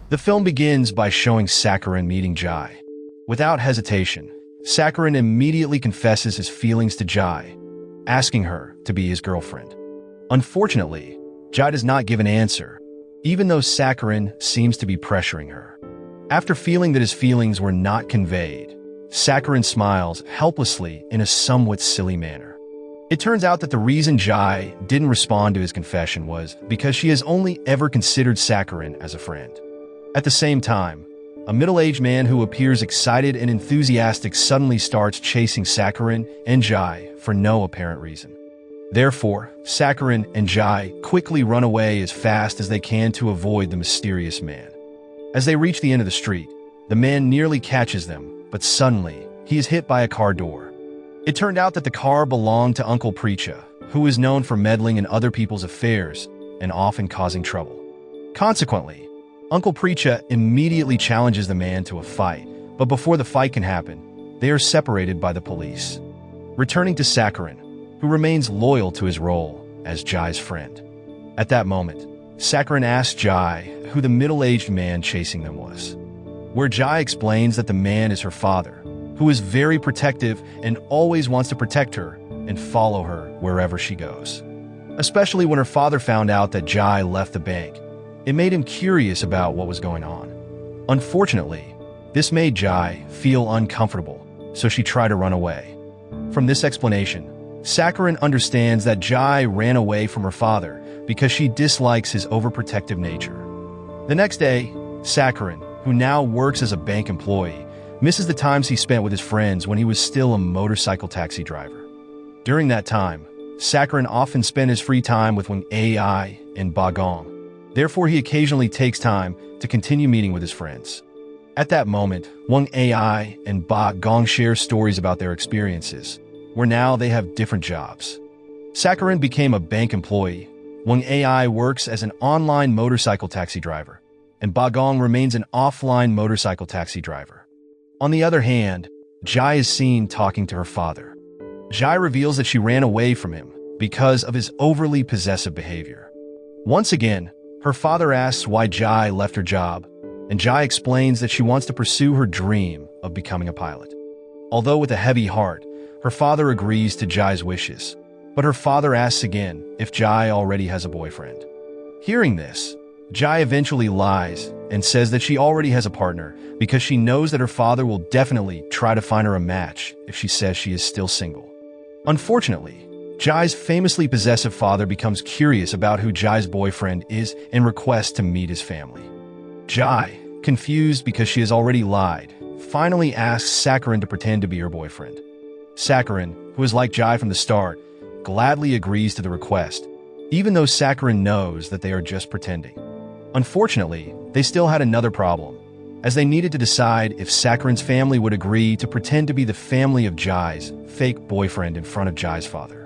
The film begins by showing Sakharin meeting Jai. Without hesitation, Sakharin immediately confesses his feelings to Jai, asking her to be his girlfriend. Unfortunately, Jai does not give an answer, even though Sakharin seems to be pressuring her. After feeling that his feelings were not conveyed, Sakharin smiles helplessly in a somewhat silly manner. It turns out that the reason Jai didn't respond to his confession was because she has only ever considered Sakharin as a friend. At the same time, a middle-aged man who appears excited and enthusiastic suddenly starts chasing Sakharin and Jai for no apparent reason. Therefore, Sakharin and Jai quickly run away as fast as they can to avoid the mysterious man. As they reach the end of the street, the man nearly catches them, but suddenly, he is hit by a car door. It turned out that the car belonged to Uncle Precha, who is known for meddling in other people's affairs and often causing trouble. Consequently, Uncle Precha immediately challenges the man to a fight, but before the fight can happen, they are separated by the police. Returning to Sakharin, who remains loyal to his role as Jai's friend. At that moment, Sakharin asks Jai who the middle-aged man chasing them was, where Jai explains that the man is her father, who is very protective and always wants to protect her and follow her wherever she goes. Especially when her father found out that Jai left the bank, it made him curious about what was going on. Unfortunately, this made Jai feel uncomfortable, so she tried to run away. From this explanation, Sakharin understands that Jai ran away from her father because she dislikes his overprotective nature. The next day, Sakharin, who now works as a bank employee, misses the times he spent with his friends when he was still a motorcycle taxi driver. During that time, Sakharin often spent his free time with Wang Ai and Ba Gong. Therefore, he occasionally takes time to continue meeting with his friends. At that moment, Wang Ai and Ba Gong share stories about their experiences, where now they have different jobs. Sakharin became a bank employee, Wang Ai works as an online motorcycle taxi driver, and Ba Gong remains an offline motorcycle taxi driver. On the other hand, Jai is seen talking to her father. Jai reveals that she ran away from him because of his overly possessive behavior. Once again, her father asks why Jai left her job, and Jai explains that she wants to pursue her dream of becoming a pilot. Although with a heavy heart, her father agrees to Jai's wishes, but her father asks again if Jai already has a boyfriend. Hearing this, Jai eventually lies and says that she already has a partner because she knows that her father will definitely try to find her a match if she says she is still single. Unfortunately, Jai's famously possessive father becomes curious about who Jai's boyfriend is and requests to meet his family. Jai, confused because she has already lied, finally asks Sakharin to pretend to be her boyfriend. Sakharin, who is like Jai from the start, gladly agrees to the request, even though Sakharin knows that they are just pretending. Unfortunately, they still had another problem, as they needed to decide if Sakharin's family would agree to pretend to be the family of Jai's fake boyfriend in front of Jai's father.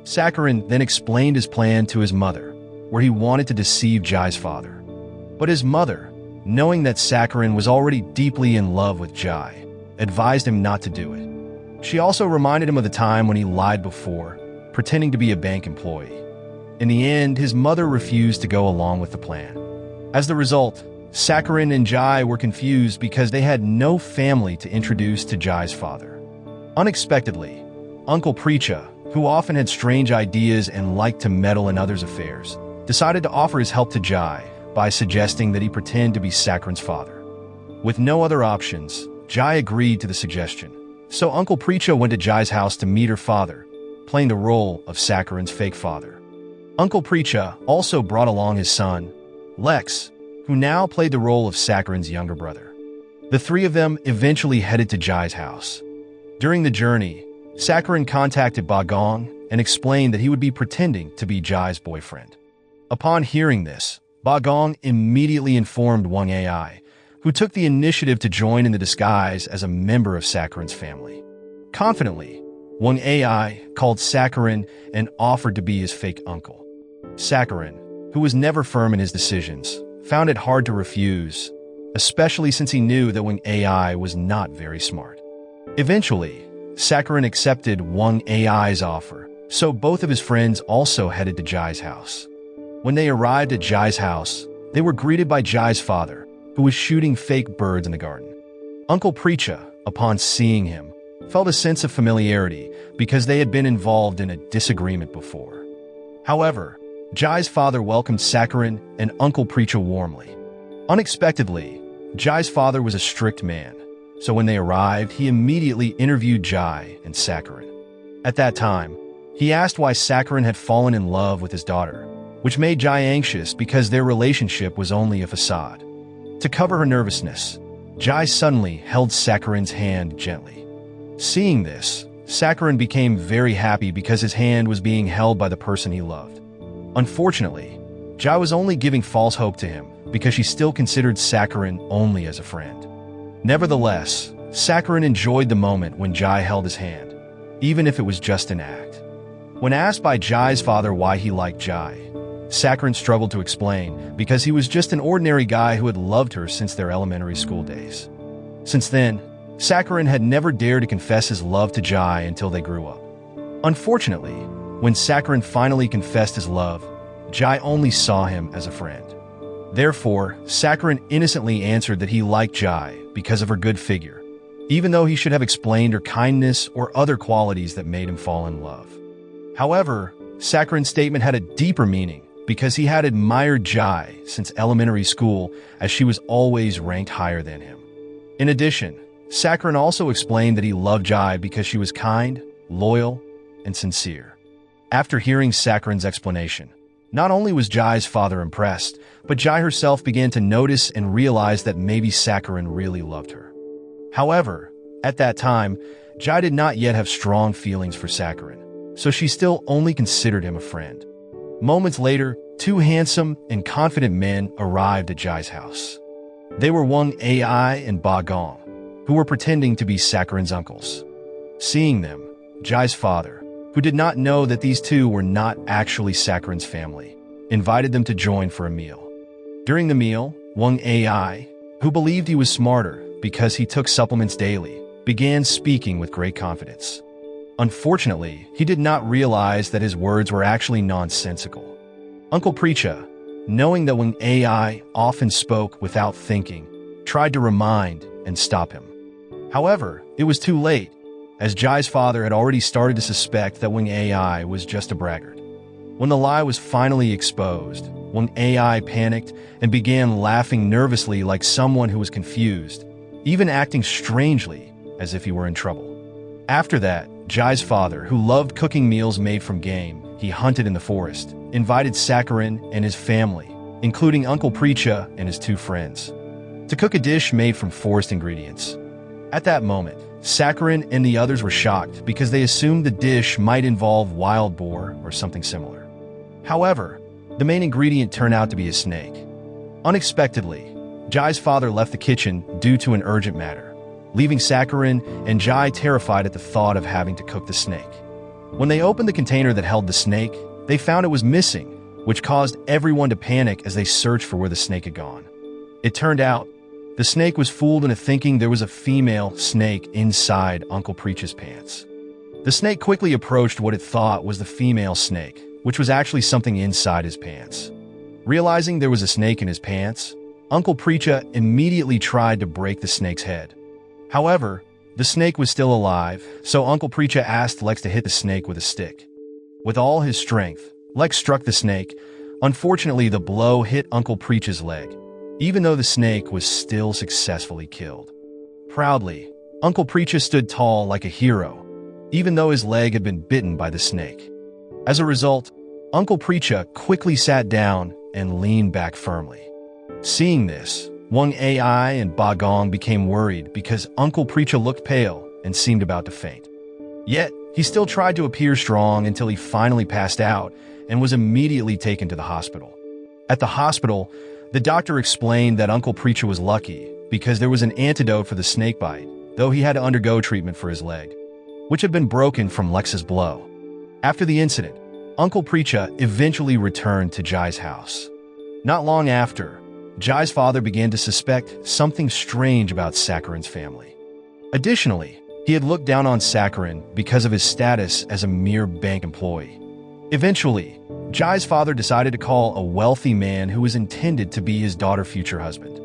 Sakharin then explained his plan to his mother, where he wanted to deceive Jai's father. But his mother, knowing that Sakharin was already deeply in love with Jai, advised him not to do it. She also reminded him of the time when he lied before, pretending to be a bank employee. In the end, his mother refused to go along with the plan. As the result, Sakharin and Jai were confused because they had no family to introduce to Jai's father. Unexpectedly, Uncle Precha, who often had strange ideas and liked to meddle in others' affairs, decided to offer his help to Jai by suggesting that he pretend to be Sakharin's father. With no other options, Jai agreed to the suggestion. So Uncle Precha went to Jai's house to meet her father, playing the role of Sakharin's fake father. Uncle Precha also brought along his son, Lex, who now played the role of Sakharin's younger brother. The three of them eventually headed to Jai's house. During the journey, Sakharin contacted Ba Gong and explained that he would be pretending to be Jai's boyfriend. Upon hearing this, Ba Gong immediately informed Wang Ai, who took the initiative to join in the disguise as a member of Sakharin's family. Confidently, Wang Ai called Sakharin and offered to be his fake uncle. Sakharin, who was never firm in his decisions, found it hard to refuse, especially since he knew that Wang Ai was not very smart. Eventually, Sakharin accepted Wang Ai's offer, so both of his friends also headed to Jai's house. When they arrived at Jai's house, they were greeted by Jai's father, who was shooting fake birds in the garden. Uncle Preacha, upon seeing him, felt a sense of familiarity because they had been involved in a disagreement before. However, Jai's father welcomed Sakharin and Uncle Preacha warmly. Unexpectedly, Jai's father was a strict man, so when they arrived, he immediately interviewed Jai and Sakharin. At that time, he asked why Sakharin had fallen in love with his daughter, which made Jai anxious because their relationship was only a facade. To cover her nervousness, Jai suddenly held Sakharin's hand gently. Seeing this, Sakharin became very happy because his hand was being held by the person he loved. Unfortunately, Jai was only giving false hope to him because she still considered Sakharin only as a friend. Nevertheless, Sakharin enjoyed the moment when Jai held his hand, even if it was just an act. When asked by Jai's father why he liked Jai, Sakharin struggled to explain because he was just an ordinary guy who had loved her since their elementary school days. Since then, Sakharin had never dared to confess his love to Jai until they grew up. Unfortunately, when Sakharin finally confessed his love, Jai only saw him as a friend. Therefore, Sakharin innocently answered that he liked Jai because of her good figure, even though he should have explained her kindness or other qualities that made him fall in love. However, Sakharin's statement had a deeper meaning because he had admired Jai since elementary school, as she was always ranked higher than him. In addition, Sakharin also explained that he loved Jai because she was kind, loyal, and sincere. After hearing Sakharin's explanation, not only was Jai's father impressed, but Jai herself began to notice and realize that maybe Sakharin really loved her. However, at that time, Jai did not yet have strong feelings for Sakharin, so she still only considered him a friend. Moments later, two handsome and confident men arrived at Jai's house. They were Wang Ai and Ba Gong, who were pretending to be Sakharin's uncles. Seeing them, Jai's father, who did not know that these two were not actually Sakharin's family, invited them to join for a meal. During the meal, Wang Ai, who believed he was smarter because he took supplements daily, began speaking with great confidence. Unfortunately, he did not realize that his words were actually nonsensical. Uncle Preacha, knowing that Wang Ai often spoke without thinking, tried to remind and stop him. However, it was too late, as Jai's father had already started to suspect that Wang Ai was just a braggart. When the lie was finally exposed, Wang Ai panicked and began laughing nervously like someone who was confused, even acting strangely as if he were in trouble. After that, Jai's father, who loved cooking meals made from game he hunted in the forest, invited Sakharin and his family, including Uncle Preacha and his two friends, to cook a dish made from forest ingredients. At that moment, Sakharin and the others were shocked because they assumed the dish might involve wild boar or something similar. However, the main ingredient turned out to be a snake. Unexpectedly, Jai's father left the kitchen due to an urgent matter, leaving Sakharin and Jai terrified at the thought of having to cook the snake. When they opened the container that held the snake, they found it was missing, which caused everyone to panic as they searched for where the snake had gone. It turned out, the snake was fooled into thinking there was a female snake inside Uncle Preacha's pants. The snake quickly approached what it thought was the female snake, which was actually something inside his pants. Realizing there was a snake in his pants, Uncle Preacha immediately tried to break the snake's head. However, the snake was still alive, so Uncle Preacha asked Lex to hit the snake with a stick. With all his strength, Lex struck the snake. Unfortunately, the blow hit Uncle Preacha's leg, even though the snake was still successfully killed. Proudly, Uncle Preacha stood tall like a hero, even though his leg had been bitten by the snake. As a result, Uncle Preacha quickly sat down and leaned back firmly. Seeing this, Wang Ai and Ba Gong became worried because Uncle Preacha looked pale and seemed about to faint. Yet, he still tried to appear strong until he finally passed out and was immediately taken to the hospital. At the hospital, the doctor explained that Uncle Preacha was lucky because there was an antidote for the snake bite, though he had to undergo treatment for his leg, which had been broken from Lex's blow. After the incident, Uncle Preacha eventually returned to Jai's house. Not long after, Jai's father began to suspect something strange about Sakharin's family. Additionally, he had looked down on Sakharin because of his status as a mere bank employee. Eventually, Jai's father decided to call a wealthy man who was intended to be his daughter's future husband.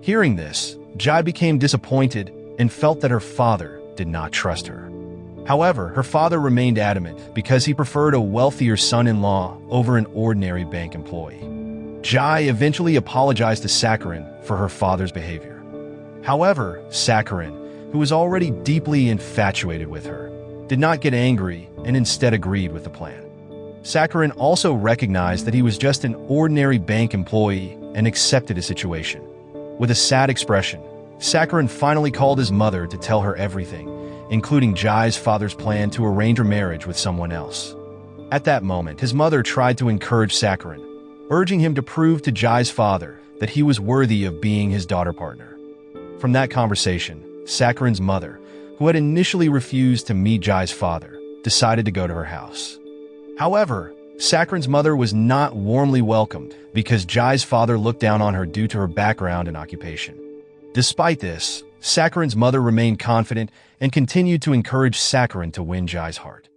Hearing this, Jai became disappointed and felt that her father did not trust her. However, her father remained adamant because he preferred a wealthier son-in-law over an ordinary bank employee. Jai eventually apologized to Sakharin for her father's behavior. However, Sakharin, who was already deeply infatuated with her, did not get angry and instead agreed with the plan. Sakharin also recognized that he was just an ordinary bank employee and accepted his situation. With a sad expression, Sakharin finally called his mother to tell her everything, including Jai's father's plan to arrange her marriage with someone else. At that moment, his mother tried to encourage Sakharin, urging him to prove to Jai's father that he was worthy of being his daughter partner. From that conversation, Sakharin's mother, who had initially refused to meet Jai's father, decided to go to her house. However, Sakharin's mother was not warmly welcomed because Jai's father looked down on her due to her background and occupation. Despite this, Sakharin's mother remained confident and continued to encourage Sakharin to win Jai's heart.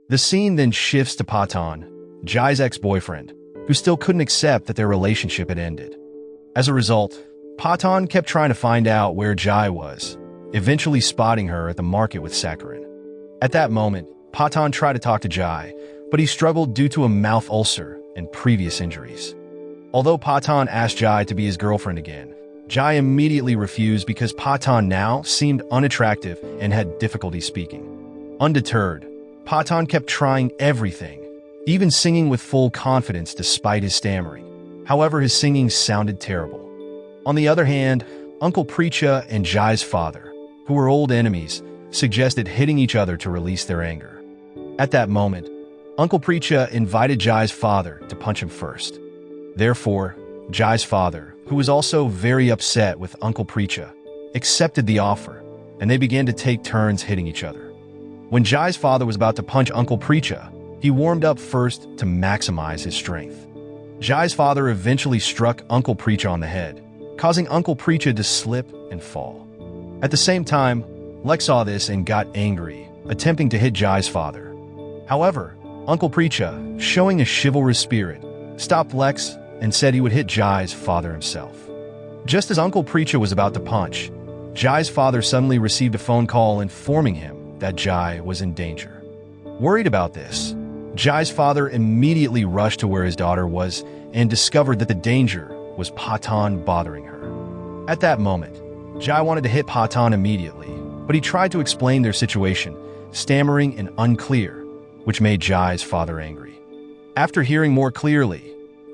The scene then shifts to Patan, Jai's ex-boyfriend, who still couldn't accept that their relationship had ended. As a result, Patan kept trying to find out where Jai was, eventually spotting her at the market with Sakharin. At that moment, Patan tried to talk to Jai, but he struggled due to a mouth ulcer and previous injuries. Although Patan asked Jai to be his girlfriend again, Jai immediately refused because Patan now seemed unattractive and had difficulty speaking. Undeterred, Patan kept trying everything, even singing with full confidence despite his stammering. However, his singing sounded terrible. On the other hand, Uncle Precha and Jai's father, who were old enemies, suggested hitting each other to release their anger. At that moment, Uncle Precha invited Jai's father to punch him first. Therefore, Jai's father, who was also very upset with Uncle Precha, accepted the offer, and they began to take turns hitting each other. When Jai's father was about to punch Uncle Precha, he warmed up first to maximize his strength. Jai's father eventually struck Uncle Precha on the head, causing Uncle Precha to slip and fall. At the same time, Lex saw this and got angry, attempting to hit Jai's father. However, Uncle Precha, showing a chivalrous spirit, stopped Lex and said he would hit Jai's father himself. Just as Uncle Precha was about to punch, Jai's father suddenly received a phone call informing him that Jai was in danger. Worried about this, Jai's father immediately rushed to where his daughter was and discovered that the danger was Patan bothering her. At that moment, Jai wanted to hit Patan immediately, but he tried to explain their situation, stammering and unclear, which made Jai's father angry. After hearing more clearly,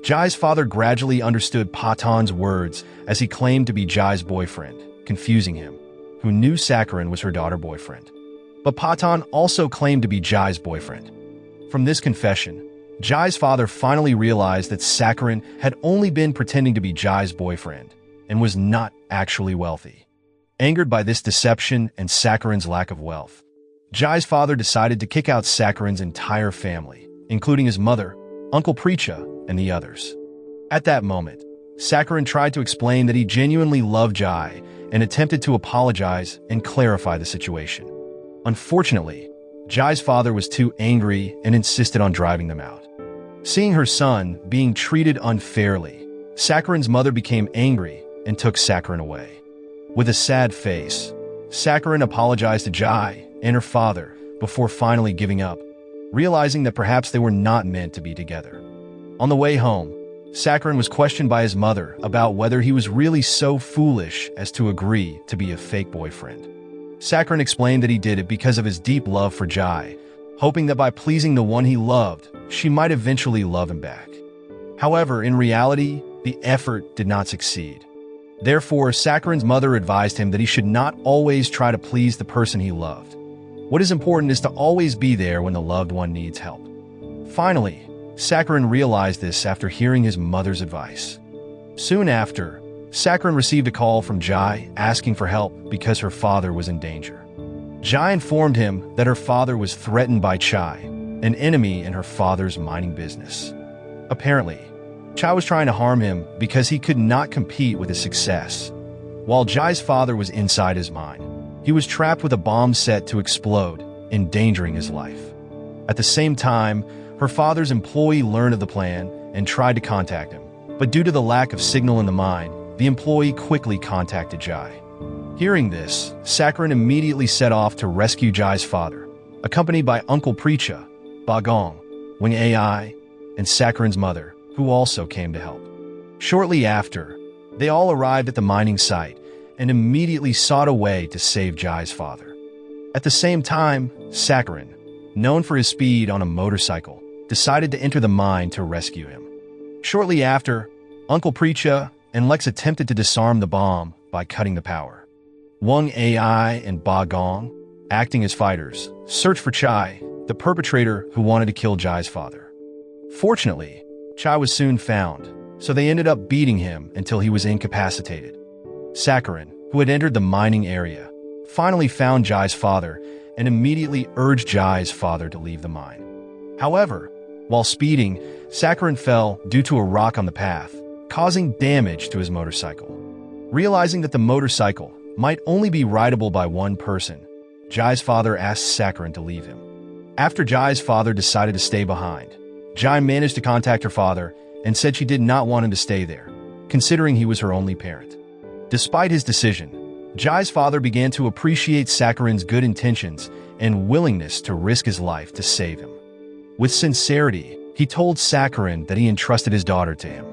Jai's father gradually understood Patan's words as he claimed to be Jai's boyfriend, confusing him, who knew Sakharin was her daughter boyfriend. But Patan also claimed to be Jai's boyfriend. From this confession, Jai's father finally realized that Sakharin had only been pretending to be Jai's boyfriend and was not actually wealthy. Angered by this deception and Sakharin's lack of wealth, Jai's father decided to kick out Sakharin's entire family, including his mother, Uncle Precha, and the others. At that moment, Sakharin tried to explain that he genuinely loved Jai and attempted to apologize and clarify the situation. Unfortunately, Jai's father was too angry and insisted on driving them out. Seeing her son being treated unfairly, Sakharin's mother became angry and took Sakharin away. With a sad face, Sakharin apologized to Jai and her father before finally giving up, realizing that perhaps they were not meant to be together. On the way home, Sakharin was questioned by his mother about whether he was really so foolish as to agree to be a fake boyfriend. Sakharin explained that he did it because of his deep love for Jai, hoping that by pleasing the one he loved, she might eventually love him back. However, in reality, the effort did not succeed. Therefore, Sakharin's mother advised him that he should not always try to please the person he loved. What is important is to always be there when the loved one needs help. Finally, Sakharin realized this after hearing his mother's advice. Soon after, Sakharin received a call from Jai asking for help because her father was in danger. Jai informed him that her father was threatened by Chai, an enemy in her father's mining business. Apparently, Chai was trying to harm him because he could not compete with his success. While Jai's father was inside his mine, he was trapped with a bomb set to explode, endangering his life. At the same time, her father's employee learned of the plan and tried to contact him, but due to the lack of signal in the mine, the employee quickly contacted Jai. Hearing this, Sakharin immediately set off to rescue Jai's father, accompanied by Uncle Precha, Bagong, Wing AI, and Sakharin's mother, who also came to help. Shortly after, they all arrived at the mining site and immediately sought a way to save Jai's father. At the same time, Sakharin, known for his speed on a motorcycle, decided to enter the mine to rescue him. Shortly after, Uncle Precha and Lex attempted to disarm the bomb by cutting the power. Wang AI and Ba Gong, acting as fighters, searched for Chai, the perpetrator who wanted to kill Jai's father. Fortunately, Chai was soon found, so they ended up beating him until he was incapacitated. Sakharin, who had entered the mining area, finally found Jai's father and immediately urged Jai's father to leave the mine. However, while speeding, Sakharin fell due to a rock on the path, causing damage to his motorcycle. Realizing that the motorcycle might only be rideable by one person, Jai's father asked Sakharin to leave him. After Jai's father decided to stay behind, Jai managed to contact her father and said she did not want him to stay there, considering he was her only parent. Despite his decision, Jai's father began to appreciate Sakharin's good intentions and willingness to risk his life to save him. With sincerity, he told Sakharin that he entrusted his daughter to him.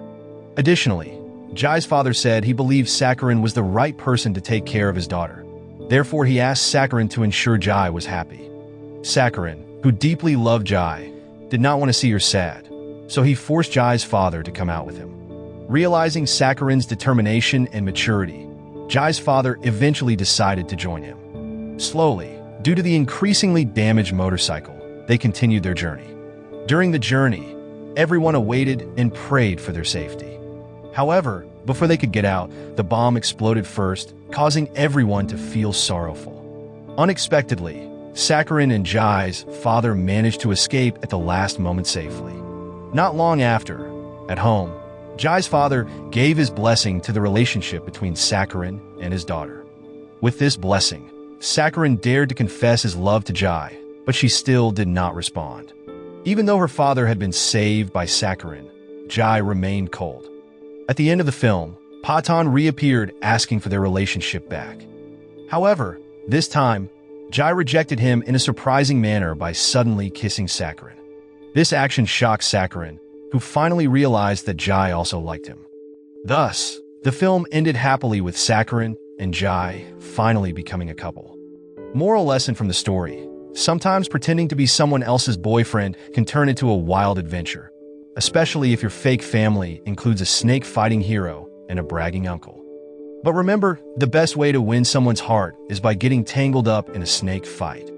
Additionally, Jai's father said he believed Sakharin was the right person to take care of his daughter. Therefore, he asked Sakharin to ensure Jai was happy. Sakharin, who deeply loved Jai, did not want to see her sad, so he forced Jai's father to come out with him. Realizing Sakharin's determination and maturity, Jai's father eventually decided to join him. Slowly, due to the increasingly damaged motorcycle, they continued their journey. During the journey, everyone awaited and prayed for their safety. However, before they could get out, the bomb exploded first, causing everyone to feel sorrowful. Unexpectedly, Sakharin and Jai's father managed to escape at the last moment safely. Not long after, at home, Jai's father gave his blessing to the relationship between Sakharin and his daughter. With this blessing, Sakharin dared to confess his love to Jai, but she still did not respond. Even though her father had been saved by Sakharin, Jai remained cold. At the end of the film, Patan reappeared asking for their relationship back. However, this time, Jai rejected him in a surprising manner by suddenly kissing Sakharin. This action shocked Sakharin, who finally realized that Jai also liked him. Thus, the film ended happily with Sakharin and Jai finally becoming a couple. Moral lesson from the story: sometimes pretending to be someone else's boyfriend can turn into a wild adventure, especially if your fake family includes a snake-fighting hero and a bragging uncle. But remember, the best way to win someone's heart is by getting tangled up in a snake fight.